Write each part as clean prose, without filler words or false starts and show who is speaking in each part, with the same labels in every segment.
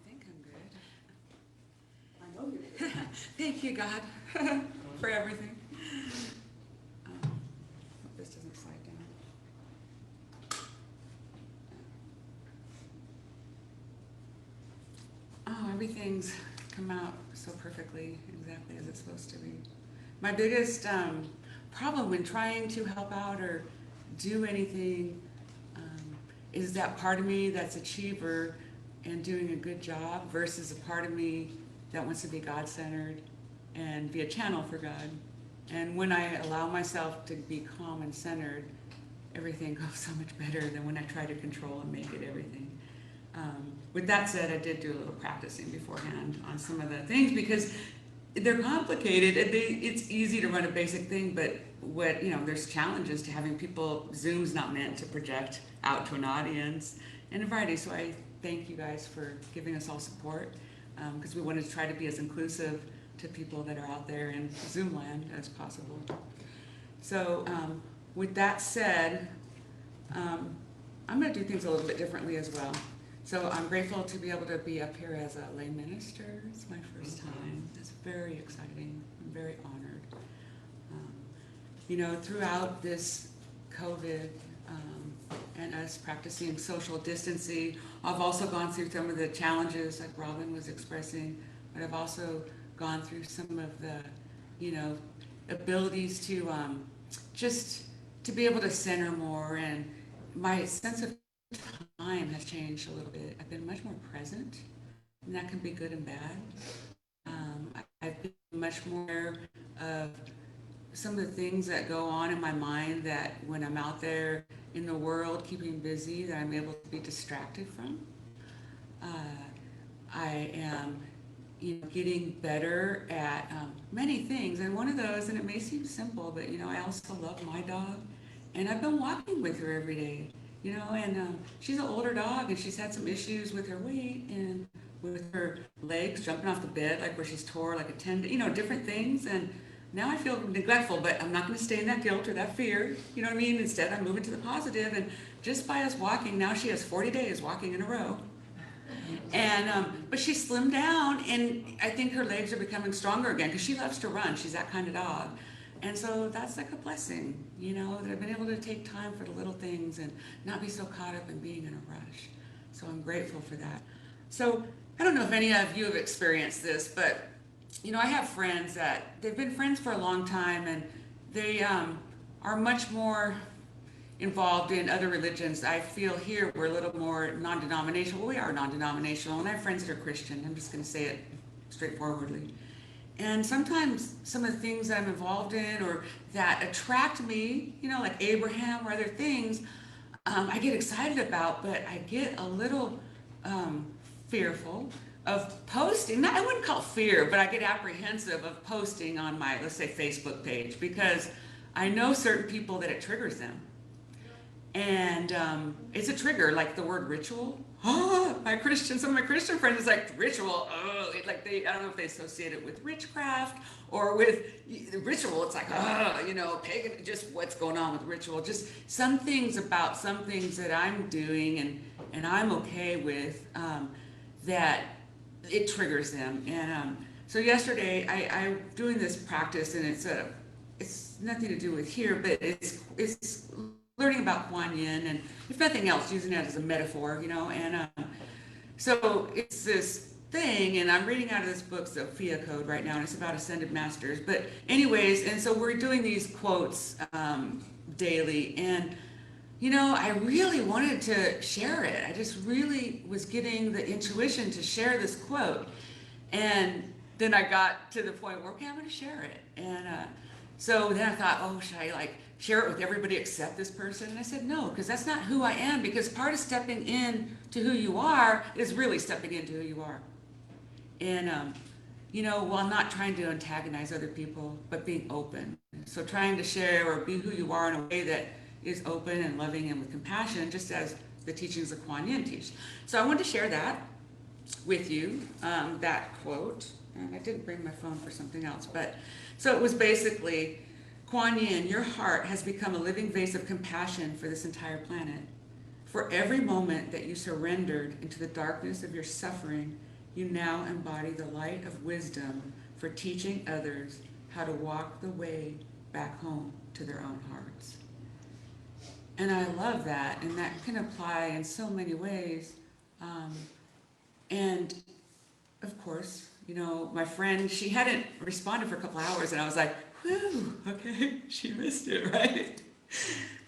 Speaker 1: think I'm good. I know you're good. Thank you, God, for everything. Hope this doesn't slide down. Oh, everything's come out so perfectly, exactly as it's supposed to be. My biggest problem when trying to help out or do anything is that part of me that's achiever and doing a good job versus a part of me that wants to be God-centered and be a channel for God. And when I allow myself to be calm and centered, everything goes so much better than when I try to control and make it everything. With that said, I did do a little practicing beforehand on some of the things because they're complicated. It's easy to run a basic thing, but there's challenges to having people. Zoom's not meant to project out to an audience and a variety. So I thank you guys for giving us all support because we wanted to try to be as inclusive to people that are out there in Zoom land as possible. So with that said, I'm going to do things a little bit differently as well. So I'm grateful to be able to be up here as a lay minister. It's my first time. It's very exciting. I'm very honored. Throughout this COVID and us practicing social distancing, I've also gone through some of the challenges like Robin was expressing, but I've also gone through some of the, abilities to just to be able to center more, and my sense of time has changed a little bit. I've been much more present, and that can be good and bad. I've been much more aware of some of the things that go on in my mind that when I'm out there in the world keeping busy, that I'm able to be distracted from. I am getting better at many things, and one of those, and it may seem simple, but I also love my dog, and I've been walking with her every day. And she's an older dog, and she's had some issues with her weight and with her legs jumping off the bed, like where she's tore like a tendon, different things. And now I feel neglectful, but I'm not going to stay in that guilt or that fear. You know what I mean? Instead, I'm moving to the positive. And just by us walking, now she has 40 days walking in a row. And but she slimmed down, and I think her legs are becoming stronger again because she loves to run. She's that kind of dog. And so that's like a blessing, that I've been able to take time for the little things and not be so caught up in being in a rush. So I'm grateful for that. So I don't know if any of you have experienced this, but, I have friends that they've been friends for a long time, and they are much more involved in other religions. I feel here we're a little more non-denominational. Well, we are non-denominational, and I have friends that are Christian. I'm just going to say it straightforwardly. And sometimes some of the things that I'm involved in or that attract me, like Abraham or other things, I get excited about, but I get a little fearful of posting. I wouldn't call it fear, but I get apprehensive of posting on my, let's say, Facebook page, because I know certain people that it triggers them. And it's a trigger, like the word ritual. Some of my Christian friends is like ritual. I don't know if they associate it with witchcraft or with ritual. It's like, pagan, just what's going on with ritual. Just some things that I'm doing and I'm okay with that it triggers them. And so yesterday I'm doing this practice, and it's nothing to do with here, but it's learning about Quan Yin, and if nothing else, using that as a metaphor, and so it's this thing, and I'm reading out of this book, Sophia Code, right now, and it's about ascended masters. But anyways, and so we're doing these quotes daily, and I really wanted to share it. I just really was getting the intuition to share this quote, and then I got to the point where, okay, I'm going to share it, and so then I thought, should I share it with everybody except this person? And I said, no, because that's not who I am, because part of stepping in to who you are is really stepping into who you are. And, while not trying to antagonize other people, but being open. So trying to share or be who you are in a way that is open and loving and with compassion, just as the teachings of Quan Yin teach. So I wanted to share that with you, that quote. And I didn't bring my phone for something else, but so it was basically, Quan Yin, your heart has become a living vase of compassion for this entire planet. For every moment that you surrendered into the darkness of your suffering, you now embody the light of wisdom for teaching others how to walk the way back home to their own hearts. And I love that, and that can apply in so many ways. And of course, you know, my friend, she hadn't responded for a couple hours, and I was like, whew, okay, she missed it, right?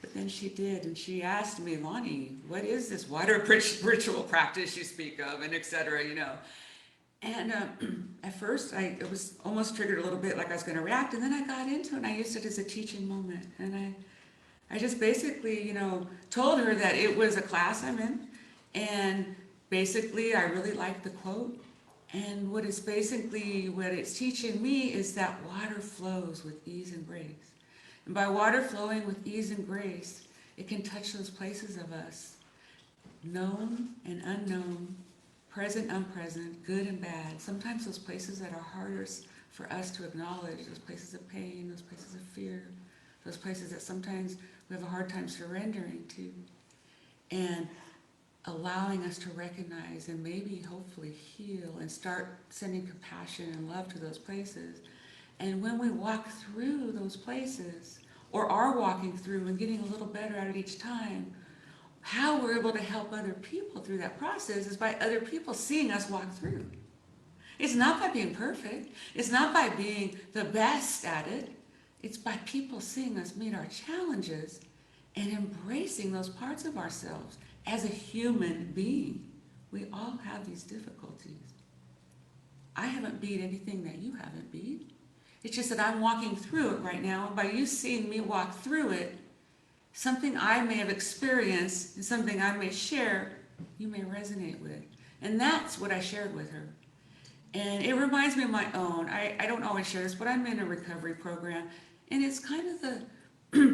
Speaker 1: But then she did, and she asked me, Lani, what is this water ritual practice you speak of, and et cetera, you know. And at first, it was almost triggered a little bit like I was going to react, and then I got into it, and I used it as a teaching moment. And I just basically, you know, told her that it was a class I'm in, and basically I really liked the quote. And what it's teaching me is that water flows with ease and grace. And by water flowing with ease and grace, it can touch those places of us, known and unknown, present, unpresent, good and bad. Sometimes those places that are hardest for us to acknowledge, those places of pain, those places of fear, those places that sometimes we have a hard time surrendering to. And allowing us to recognize and maybe hopefully heal and start sending compassion and love to those places. And when we walk through those places, or are walking through and getting a little better at it each time, how we're able to help other people through that process is by other people seeing us walk through. It's not by being perfect. It's not by being the best at it. It's by people seeing us meet our challenges and embracing those parts of ourselves. As a human being, we all have these difficulties. I haven't beat anything that you haven't beat. It's just that I'm walking through it right now, and by you seeing me walk through it, something I may have experienced and something I may share, you may resonate with. And that's what I shared with her. And it reminds me of my own. I don't always share this, but I'm in a recovery program, and it's kind of the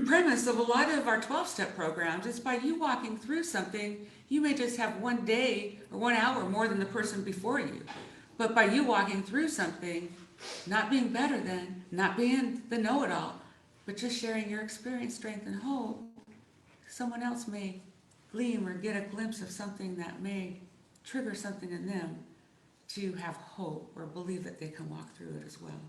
Speaker 1: premise of a lot of our 12-step programs. Is by you walking through something, you may just have 1 day or 1 hour more than the person before you. But by you walking through something, not being better than, not being the know-it-all, but just sharing your experience, strength, and hope, someone else may gleam or get a glimpse of something that may trigger something in them to have hope or believe that they can walk through it as well.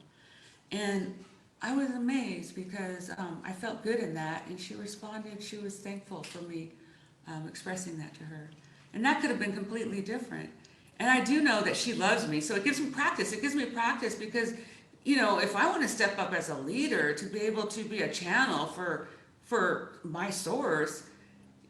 Speaker 1: And I was amazed because I felt good in that, and she responded. She was thankful for me expressing that to her. And that could have been completely different. And I do know that she loves me, so it gives me practice. It gives me practice because, you know, if I want to step up as a leader to be able to be a channel for my source,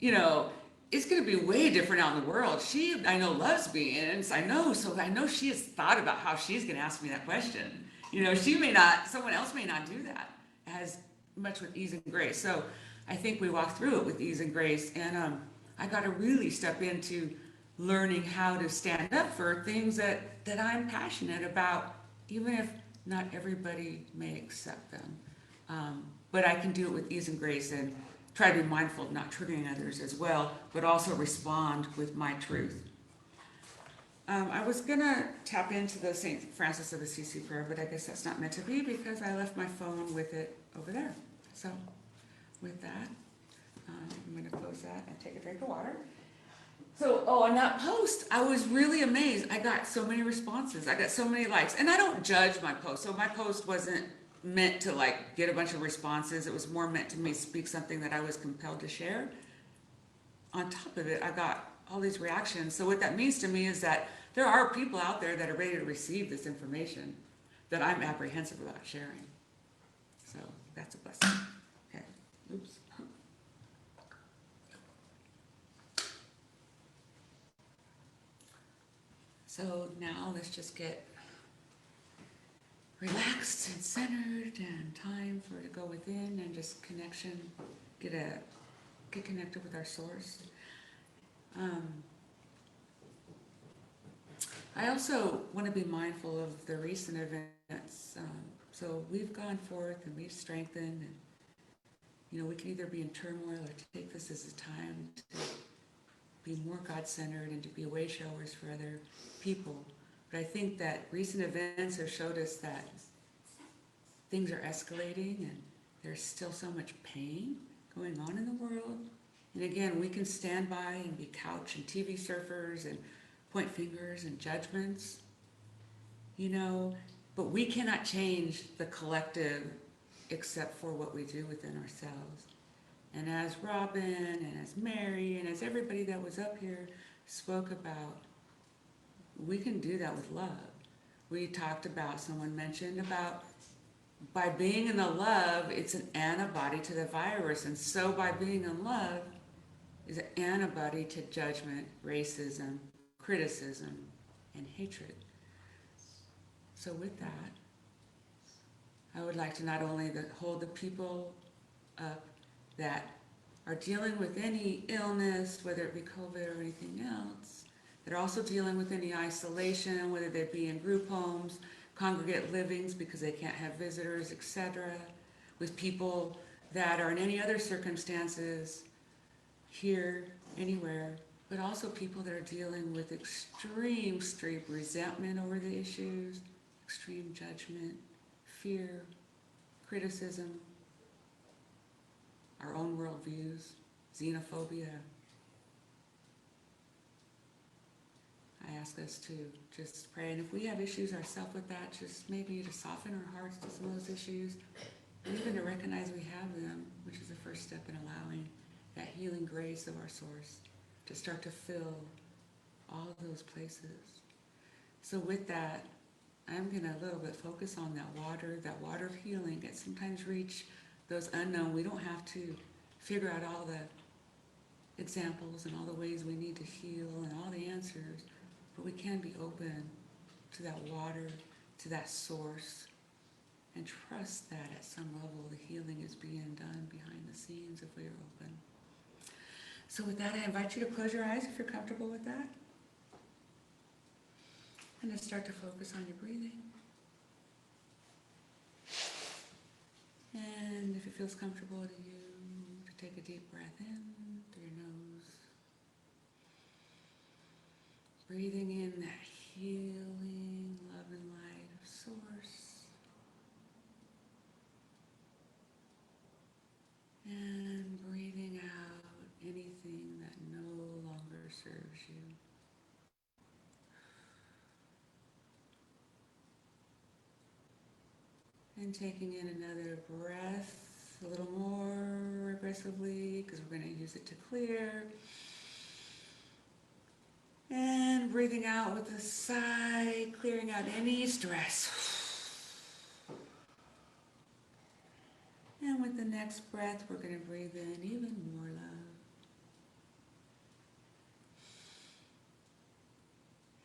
Speaker 1: you know, it's going to be way different out in the world. She, I know, loves me, and I know she has thought about how she's going to ask me that question. You know, she may not, someone else may not do that as much with ease and grace. So I think we walk through it with ease and grace, and I got to really step into learning how to stand up for things that I'm passionate about, even if not everybody may accept them. But I can do it with ease and grace and try to be mindful of not triggering others as well, but also respond with my truth. I was gonna tap into the St. Francis of Assisi prayer, but I guess that's not meant to be because I left my phone with it over there. So with that, I'm gonna close that and take a drink of water. So, on that post, I was really amazed. I got so many responses. I got so many likes. And I don't judge my post. So my post wasn't meant to like get a bunch of responses. It was more meant to me speak something that I was compelled to share. On top of it, I got all these reactions. So what that means to me is that there are people out there that are ready to receive this information that I'm apprehensive about sharing. So that's a blessing. Okay, oops. So now let's just get relaxed and centered, and time for to go within and just connection, get connected with our source. I also want to be mindful of the recent events. So we've gone forth and we've strengthened, and you know, we can either be in turmoil or take this as a time to be more God-centered and to be way showers for other people. But I think that recent events have showed us that things are escalating, There's still so much pain going on in the world. And again, we can stand by and be couch and TV surfers and point fingers and judgments, but we cannot change the collective except for what we do within ourselves. And as Robin and as Mary and as everybody that was up here spoke about, we can do that with love. We talked about, someone mentioned about by being in the love, it's an antibody to the virus. And so by being in love is an antibody to judgment, racism, criticism, and hatred. So with that, I would like to not only hold the people up that are dealing with any illness, whether it be COVID or anything else, that are also dealing with any isolation, whether they be in group homes, congregate livings because they can't have visitors, etc., with people that are in any other circumstances here, anywhere, but also people that are dealing with extreme resentment over the issues, extreme judgment, fear, criticism, our own worldviews, xenophobia. I ask us to just pray, and if we have issues ourselves with that, just maybe to soften our hearts to some of those issues, and even to recognize we have them, which is the first step in allowing that healing grace of our source to start to fill all of those places. So with that, I'm going to a little bit focus on that water of healing. It sometimes reach those unknown. We don't have to figure out all the examples and all the ways we need to heal and all the answers, but we can be open to that water, to that source, and trust that at some level the healing is being done behind the scenes if we are open. So with that, I invite you to close your eyes if you're comfortable with that. And to start to focus on your breathing. And if it feels comfortable to you, to take a deep breath in through your nose. Breathing in that healing love and light of source. And breathing out anything that no longer serves you. And taking in another breath a little more aggressively because we're going to use it to clear. And breathing out with a sigh, clearing out any stress. And with the next breath, we're going to breathe in even more love.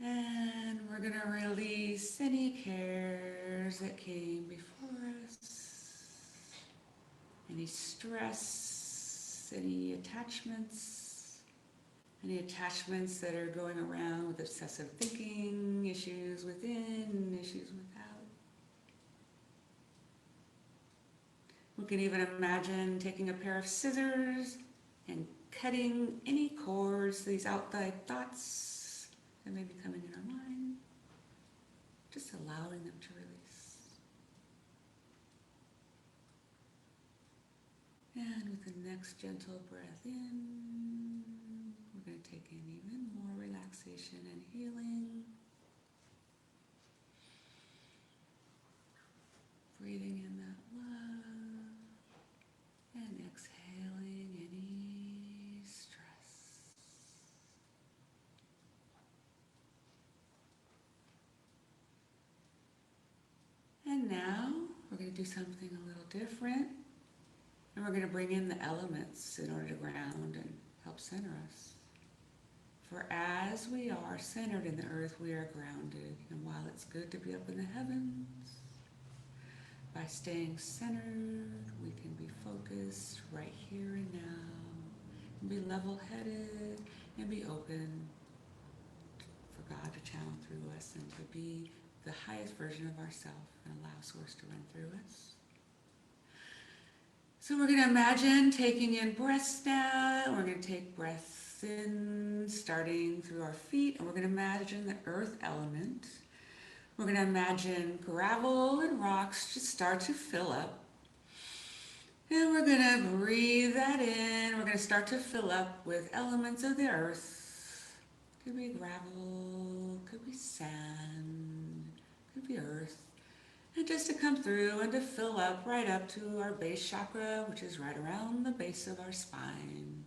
Speaker 1: And we're going to release any cares that came before us, any stress, any attachments that are going around with obsessive thinking, issues within, issues without. We can even imagine taking a pair of scissors and cutting any cords, these outside thoughts that may be coming in our mind, just allowing them to release. And with the next gentle breath in, we're going to take in even more relaxation and healing. Breathing in that love and exhaling any stress. And now we're going to do something a little different. And we're going to bring in the elements in order to ground and help center us. For as we are centered in the earth, we are grounded. And while it's good to be up in the heavens, by staying centered, we can be focused right here and now, and be level-headed, and be open for God to channel through us and to be the highest version of ourselves and allow Source to run through us. So we're going to imagine taking in breaths now. We're going to take breaths in, starting through our feet, and we're going to imagine the earth element. We're going to imagine gravel and rocks just start to fill up. And we're going to breathe that in. We're going to start to fill up with elements of the earth. Could be gravel, could be sand, could be earth. And just to come through and to fill up right up to our base chakra, which is right around the base of our spine.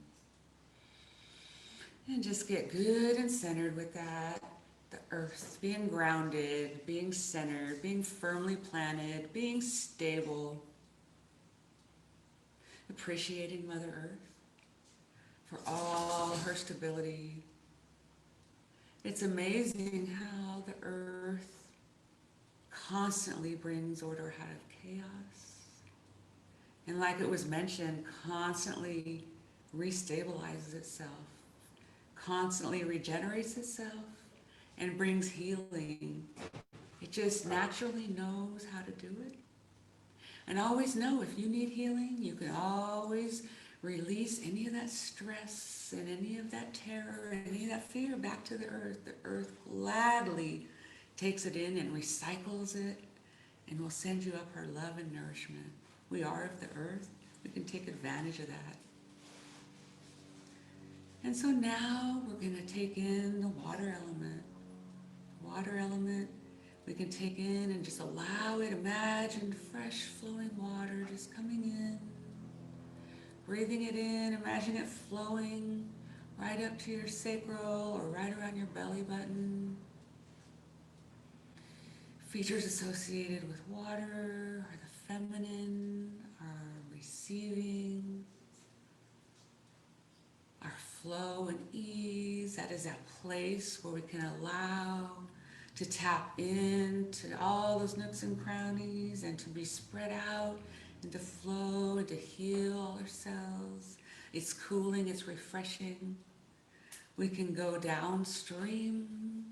Speaker 1: And just get good and centered with that. The earth, being grounded, being centered, being firmly planted, being stable. Appreciating Mother Earth for all her stability. It's amazing how the earth constantly brings order out of chaos. And like it was mentioned, constantly restabilizes itself, constantly regenerates itself, and brings healing. It just naturally knows how to do it. And always know if you need healing, you can always release any of that stress and any of that terror and any of that fear back to the earth. The earth gladly takes it in and recycles it and will send you up her love and nourishment. We are of the earth. We can take advantage of that. And so now we're going to take in the water element. The water element we can take in and just allow it. Imagine fresh flowing water just coming in. Breathing it in, imagine it flowing right up to your sacral or right around your belly button. Features associated with water are the feminine, are receiving, our flow and ease. That is that place where we can allow to tap into all those nooks and crannies and to be spread out and to flow and to heal all our cells. It's cooling, it's refreshing. We can go downstream,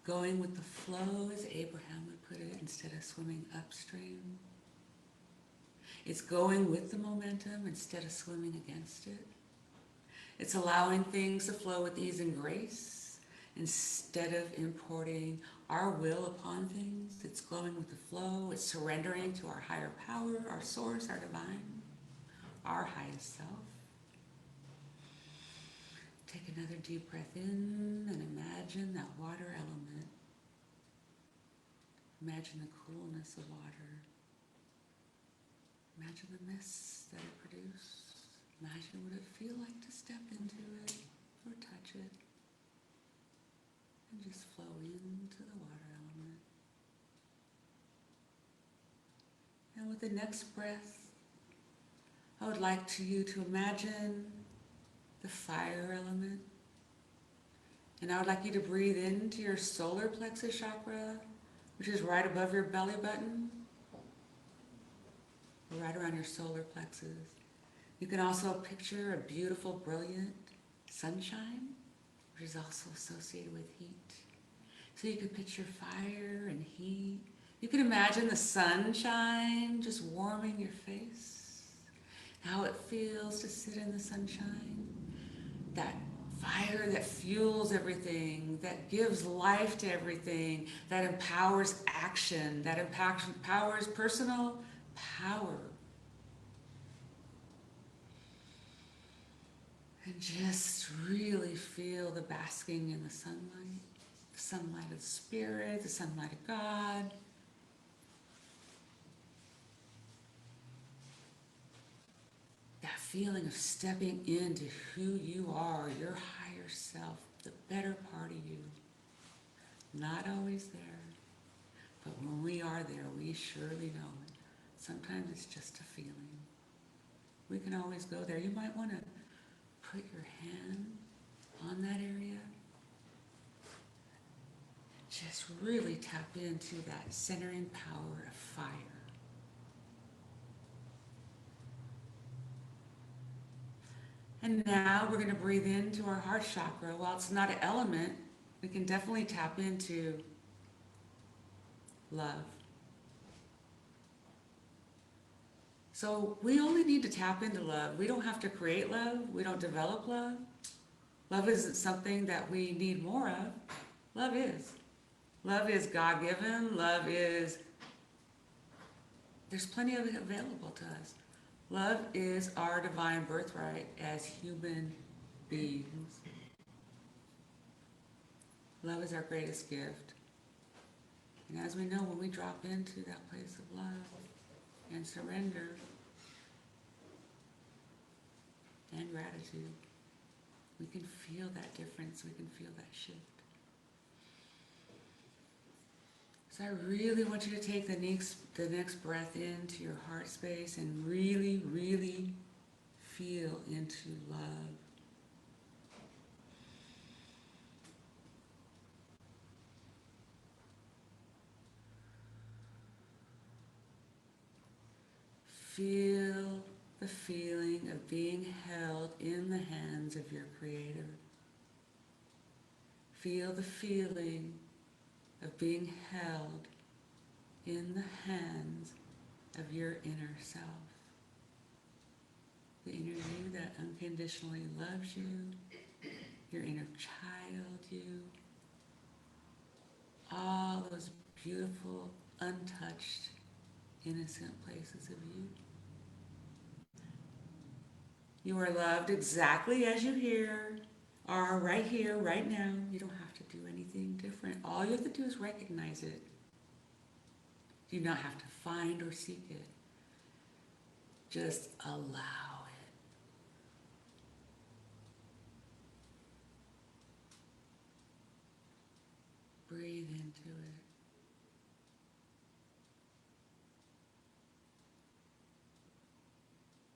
Speaker 1: going with the flow, as Abraham would put it, instead of swimming upstream. It's going with the momentum instead of swimming against it. It's allowing things to flow with ease and grace instead of importing our will upon things. It's going with the flow. It's surrendering to our higher power, our source, our divine, our highest self. Take another deep breath in and imagine that water element. Imagine the coolness of water. Imagine the mist that it produces. Imagine what it feels like to step into it or touch it. And just flow into the water element. And with the next breath, I would like you to imagine the fire element. And I would like you to breathe into your solar plexus chakra, which is right above your belly button, right around your solar plexus. You can also picture a beautiful, brilliant sunshine, which is also associated with heat. So you can picture fire and heat. You can imagine the sunshine just warming your face, how it feels to sit in the sunshine. That fire that fuels everything, that gives life to everything, that empowers action, that empowers personal power. And just really feel the basking in the sunlight of spirit, the sunlight of God. That feeling of stepping into who you are, your higher self, the better part of you. Not always there, but when we are there, we surely know it. Sometimes it's just a feeling. We can always go there. You might want to put your hand on that area. Just really tap into that centering power of fire. And now we're going to breathe into our heart chakra. While it's not an element, we can definitely tap into love. So we only need to tap into love. We don't have to create love. We don't develop love. Love isn't something that we need more of. Love is. Love is God-given. Love is, there's plenty of it available to us. Love is our divine birthright as human beings. Love is our greatest gift. And as we know, when we drop into that place of love and surrender and gratitude, we can feel that difference, we can feel that shift. So I really want you to take the next breath into your heart space and really, really feel into love. Feel the feeling of being held in the hands of your Creator. Feel the feeling of being held in the hands of your inner self. The inner you that unconditionally loves you, your inner child you, all those beautiful, untouched, innocent places of you. You are loved exactly as you are right here, right now. You don't have to do anything different. All you have to do is recognize it. You do not have to find or seek it. Just allow it. Breathe into it.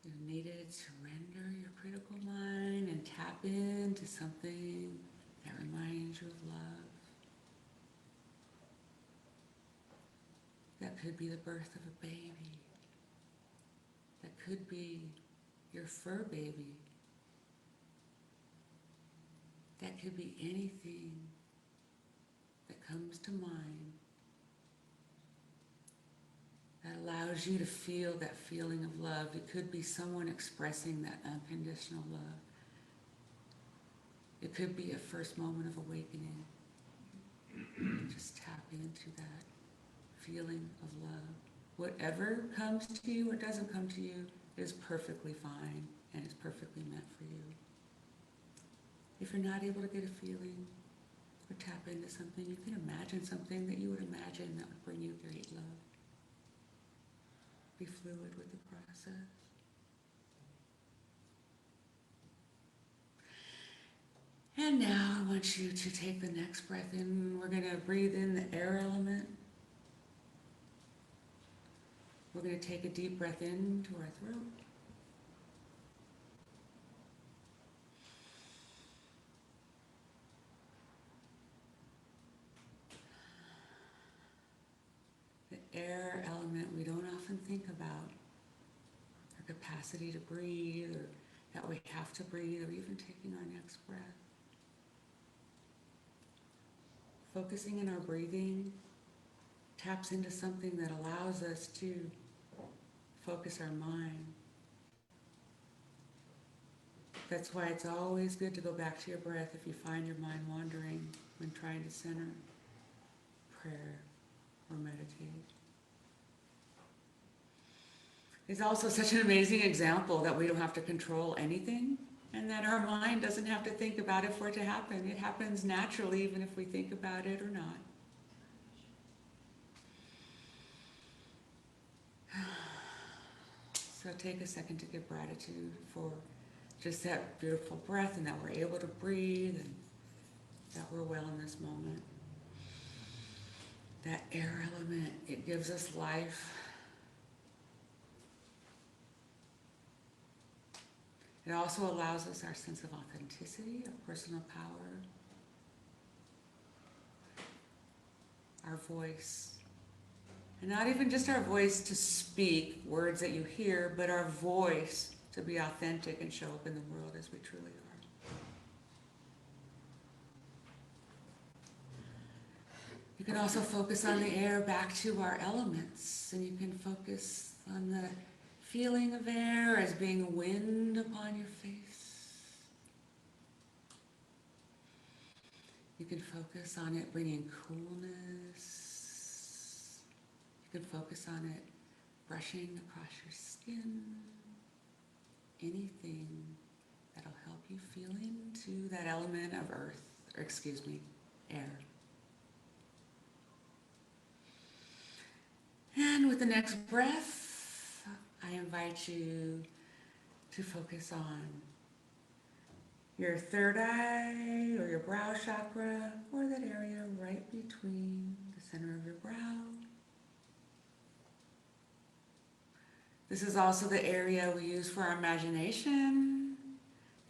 Speaker 1: If needed, surrender your critical mind and tap into something that reminds you of love. That could be the birth of a baby. That could be your fur baby. That could be anything that comes to mind that allows you to feel that feeling of love. It could be someone expressing that unconditional love. It could be a first moment of awakening. Just tap into that feeling of love. Whatever comes to you or doesn't come to you is perfectly fine and is perfectly meant for you. If you're not able to get a feeling or tap into something, you can imagine something that you would imagine that would bring you great love. Be fluid with the process. And now I want you to take the next breath in. We're going to breathe in the air element. We're going to take a deep breath into our throat. The air element we don't often think about. Our capacity to breathe, or that we have to breathe, or even taking our next breath. Focusing in our breathing taps into something that allows us to focus our mind. That's why it's always good to go back to your breath if you find your mind wandering when trying to center, prayer, or meditate. It's also such an amazing example that we don't have to control anything and that our mind doesn't have to think about it for it to happen. It happens naturally even if we think about it or not. So take a second to give gratitude for just that beautiful breath and that we're able to breathe and that we're well in this moment. That air element, it gives us life. It also allows us our sense of authenticity, our personal power, our voice. And not even just our voice to speak words that you hear, but our voice to be authentic and show up in the world as we truly are. You can also focus on the air back to our elements, and you can focus on the feeling of air as being wind upon your face. You can focus on it bringing coolness. You can focus on it brushing across your skin. anything that'll help you feel into that element of earth, or excuse me, air. And with the next breath, I invite you to focus on your third eye or your brow chakra, or that area right between the center of your brow. This is also the area we use for our imagination.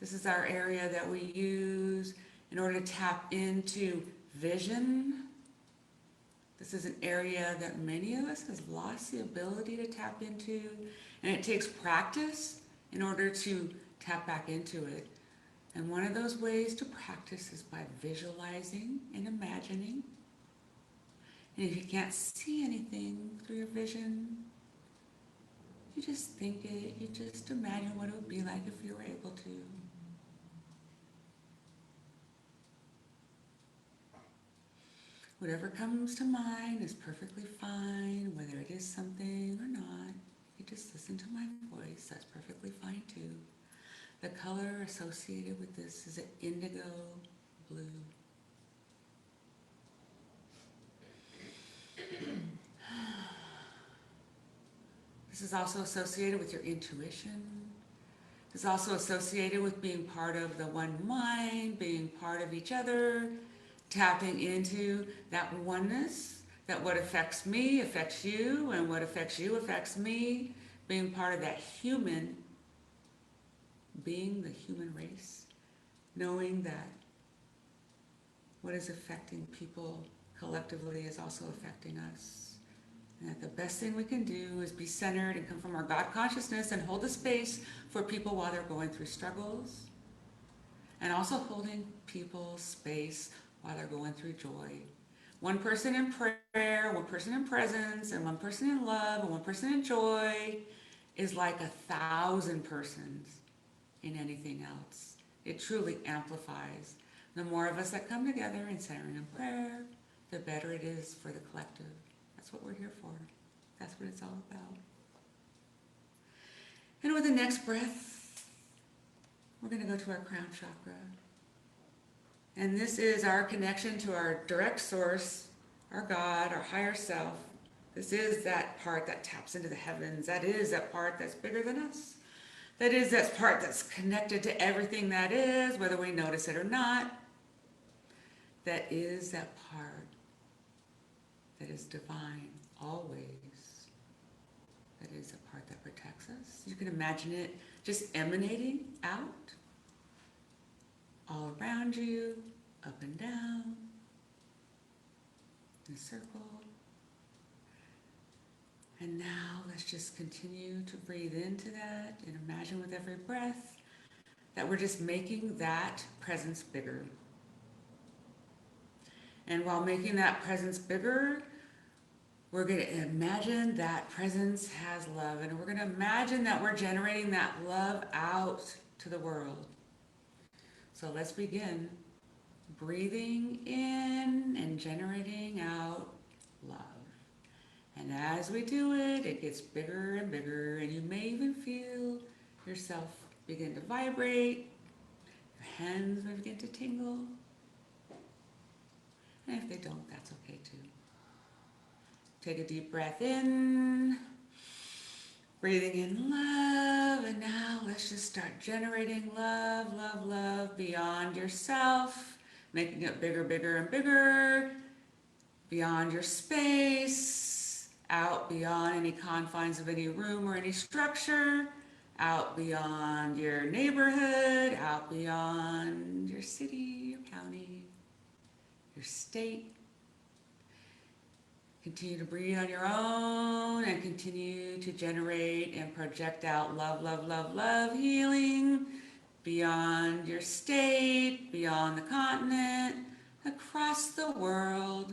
Speaker 1: This is our area that we use in order to tap into vision. This is an area that many of us has lost the ability to tap into, and it takes practice in order to tap back into it. And one of those ways to practice is by visualizing and imagining. And if you can't see anything through your vision, you just think it, you just imagine what it would be like if you were able to. Whatever comes to mind is perfectly fine, whether it is something or not. You just listen to my voice, that's perfectly fine too. The color associated with this is an indigo blue. This is also associated with your intuition. This is also associated with being part of the one mind, being part of each other, tapping into that oneness, that what affects me affects you, and what affects you affects me, being part of that human, being the human race, knowing that what is affecting people collectively is also affecting us. And that the best thing we can do is be centered and come from our God consciousness and hold the space for people while they're going through struggles. And also holding people's space while they're going through joy. One person in prayer, one person in presence, and one person in love, and one person in joy is like 1,000 persons in anything else. It truly amplifies. The more of us that come together and centering in prayer, the better it is for the collective. That's what we're here for. That's what it's all about. And with the next breath, we're going to go to our crown chakra. And this is our connection to our direct source, our God, our higher self. This is that part that taps into the heavens. That is that part that's bigger than us. That is that part that's connected to everything that is, whether we notice it or not. That is that part that is divine, always. That is the part that protects us. You can imagine it just emanating out, all around you, up and down, in a circle. And now let's just continue to breathe into that and imagine with every breath that we're just making that presence bigger. And while making that presence bigger, we're going to imagine that presence has love, and we're going to imagine that we're generating that love out to the world. So let's begin breathing in and generating out love. And as we do it, it gets bigger and bigger, and you may even feel yourself begin to vibrate. Your hands may begin to tingle. And if they don't, that's okay too. Take a deep breath in, breathing in love, and now let's just start generating love, love, love beyond yourself, making it bigger, bigger, and bigger, beyond your space, out beyond any confines of any room or any structure, out beyond your neighborhood, out beyond your city, your county, your state. Continue to breathe on your own and continue to generate and project out love, love, love, love, healing beyond your state, beyond the continent, across the world.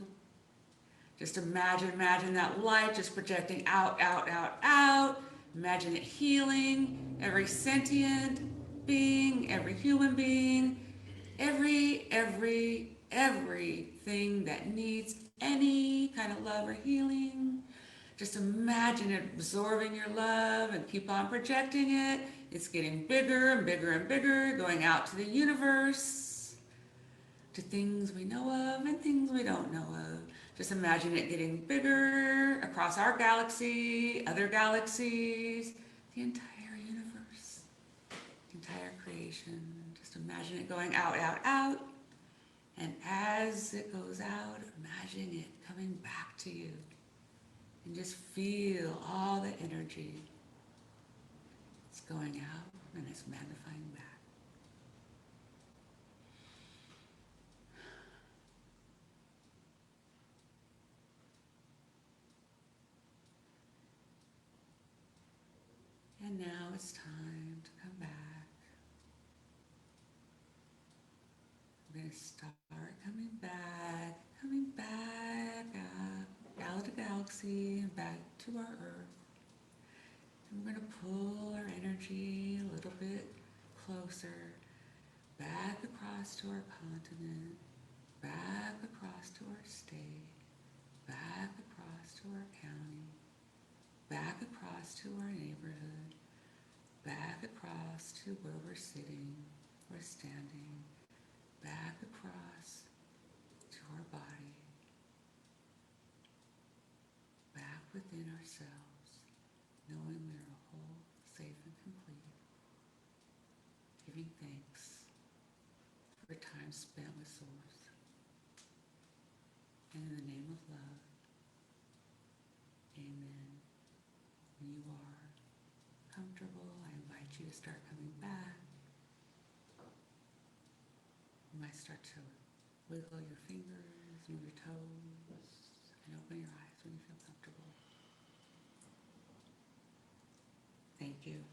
Speaker 1: Just imagine that light just projecting out, out, out, out. Imagine it healing every sentient being, every human being, everything that needs any kind of love or healing. Just imagine it absorbing your love and keep on projecting it It's getting bigger and bigger and bigger, going out to the universe, to things we know of and things we don't know of. Just imagine it getting bigger across our galaxy, other galaxies, the entire universe, the entire creation. Just imagine it going out, out, out. And as it goes out, imagine it coming back to you. And just feel all the energy. It's going out and it's magnifying back. And now it's time to come back. We're going to start coming back out of the galaxy and back to our Earth. And we're going to pull our energy a little bit closer, back across to our continent, back across to our state, back across to our county, back across to our neighborhood, back across to where we're sitting or standing, back across to our body, back within ourselves, knowing we are whole, safe, and complete, giving thanks for time spent with Source. And in the name of love, amen. When you are comfortable, I invite you to start coming back. You might start to wiggle your fingers, move your toes, and open your eyes when you feel comfortable. Thank you.